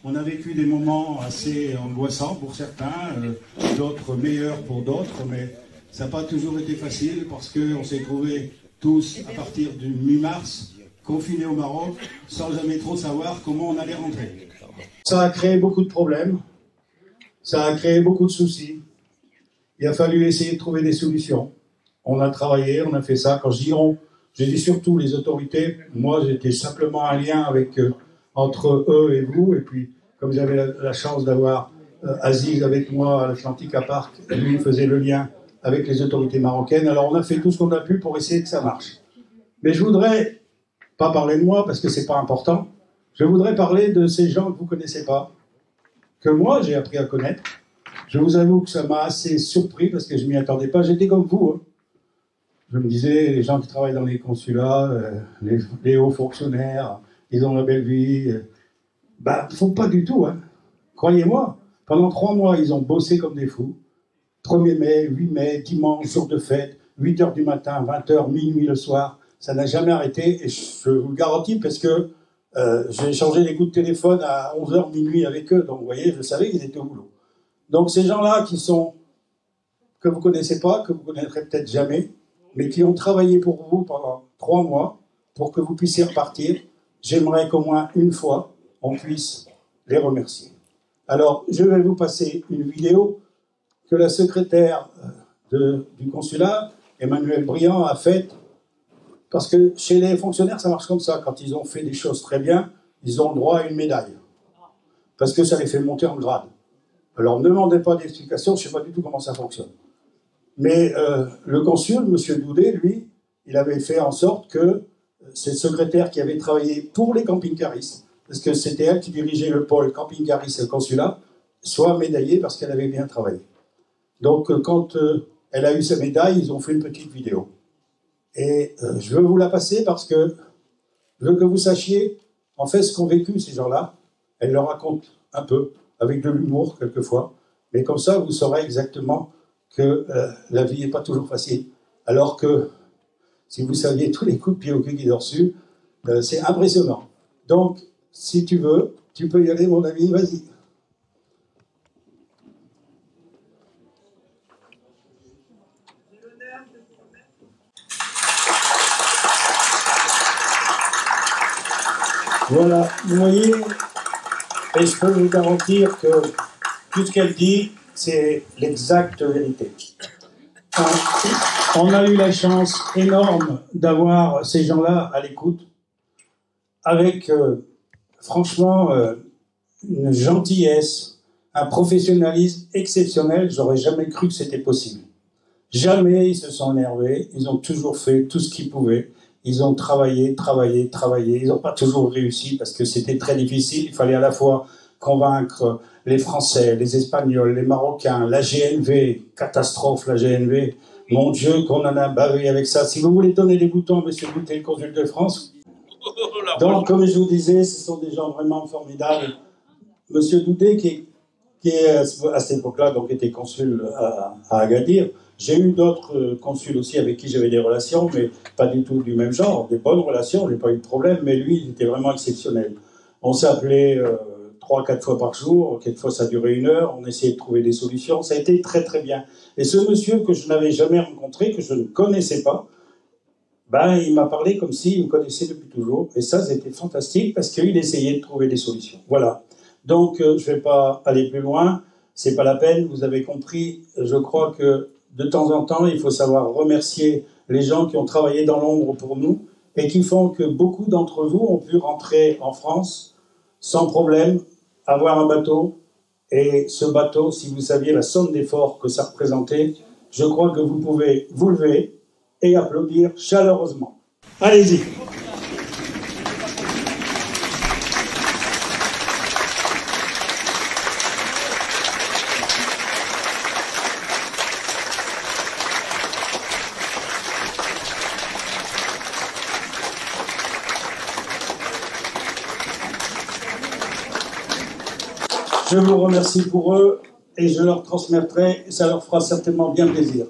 On a vécu des moments assez angoissants pour certains, d'autres meilleurs pour d'autres, mais ça n'a pas toujours été facile parce qu'on s'est trouvés tous à partir du mi-mars, confinés au Maroc, sans jamais trop savoir comment on allait rentrer. Ça a créé beaucoup de problèmes, ça a créé beaucoup de soucis. Il a fallu essayer de trouver des solutions. On a travaillé, on a fait ça. Quand je dis on, je dis surtout les autorités. Moi, j'étais simplement un lien avec, entre eux et vous. Et puis, comme j'avais la chance d'avoir Aziz avec moi à l'Atlantica Park, lui il faisait le lien avec les autorités marocaines. Alors, on a fait tout ce qu'on a pu pour essayer que ça marche. Mais je voudrais pas parler de moi parce que c'est pas important. Je voudrais parler de ces gens que vous connaissez pas, que moi j'ai appris à connaître. Je vous avoue que ça m'a assez surpris parce que je m'y attendais pas. J'étais comme vous. Hein. Je me disais, les gens qui travaillent dans les consulats, les hauts fonctionnaires, ils ont la belle vie. Faut pas du tout. Hein. Croyez-moi, pendant 3 mois, ils ont bossé comme des fous. 1er mai, 8 mai, dimanche, jour de fête, 8h du matin, 20h, minuit le soir. Ça n'a jamais arrêté et je vous le garantis parce que j'ai échangé les coups de téléphone à 11h minuit avec eux. Donc vous voyez, je savais qu'ils étaient au boulot. Donc ces gens-là que vous ne connaissez pas, que vous ne connaîtrez peut-être jamais, mais qui ont travaillé pour vous pendant 3 mois pour que vous puissiez repartir, j'aimerais qu'au moins une fois, on puisse les remercier. Alors, je vais vous passer une vidéo que la secrétaire du consulat, Emmanuel Briand, a faite, parce que chez les fonctionnaires, ça marche comme ça. Quand ils ont fait des choses très bien, ils ont le droit à une médaille, parce que ça les fait monter en grade. Alors, ne demandez pas d'explication, je ne sais pas du tout comment ça fonctionne. Mais le consul, M. Doudé, lui, il avait fait en sorte que cette secrétaire qui avait travaillé pour les camping-caristes, parce que c'était elle qui dirigeait le pôle camping-cariste et le consulat, soit médaillée parce qu'elle avait bien travaillé. Donc, quand elle a eu sa médaille, ils ont fait une petite vidéo. Et je veux vous la passer parce que je veux que vous sachiez, en fait, ce qu'ont vécu ces gens-là. Elle leur raconte un peu, avec de l'humour quelquefois, mais comme ça, vous saurez exactement que la vie n'est pas toujours facile. Alors que, si vous saviez tous les coups de pied au cul qu'ils ont reçus, c'est impressionnant. Donc, si tu veux, tu peux y aller, mon ami, vas-y. Voilà, vous voyez, et je peux vous garantir que tout ce qu'elle dit, c'est l'exacte vérité. On a eu la chance énorme d'avoir ces gens-là à l'écoute, avec, franchement, une gentillesse, un professionnalisme exceptionnel. J'aurais jamais cru que c'était possible. Jamais ils se sont énervés, ils ont toujours fait tout ce qu'ils pouvaient. Ils ont travaillé. Ils n'ont pas toujours réussi parce que c'était très difficile. Il fallait à la fois convaincre les Français, les Espagnols, les Marocains, la GNV, catastrophe la GNV. Mon Dieu, qu'on en a bavé avec ça. Si vous voulez donner des boutons, monsieur Boutet, le consul de France. Donc, comme je vous disais, ce sont des gens vraiment formidables. Monsieur Doudet, qui est à cette époque-là, donc était consul à Agadir. J'ai eu d'autres consuls aussi avec qui j'avais des relations, mais pas du tout du même genre, des bonnes relations, j'ai pas eu de problème, mais lui, il était vraiment exceptionnel. On s'appelait 3-4 fois par jour, quelquefois ça durait 1 heure, on essayait de trouver des solutions, ça a été très très bien. Et ce monsieur que je n'avais jamais rencontré, que je ne connaissais pas, il m'a parlé comme s'il me connaissait depuis toujours, et ça c'était fantastique parce qu'il essayait de trouver des solutions. Voilà. Donc je ne vais pas aller plus loin, c'est pas la peine, vous avez compris, je crois que de temps en temps, il faut savoir remercier les gens qui ont travaillé dans l'ombre pour nous et qui font que beaucoup d'entre vous ont pu rentrer en France sans problème, avoir un bateau. Et ce bateau, si vous saviez la somme d'efforts que ça représentait, je crois que vous pouvez vous lever et applaudir chaleureusement. Allez-y. Je vous remercie pour eux et je leur transmettrai, ça leur fera certainement bien plaisir.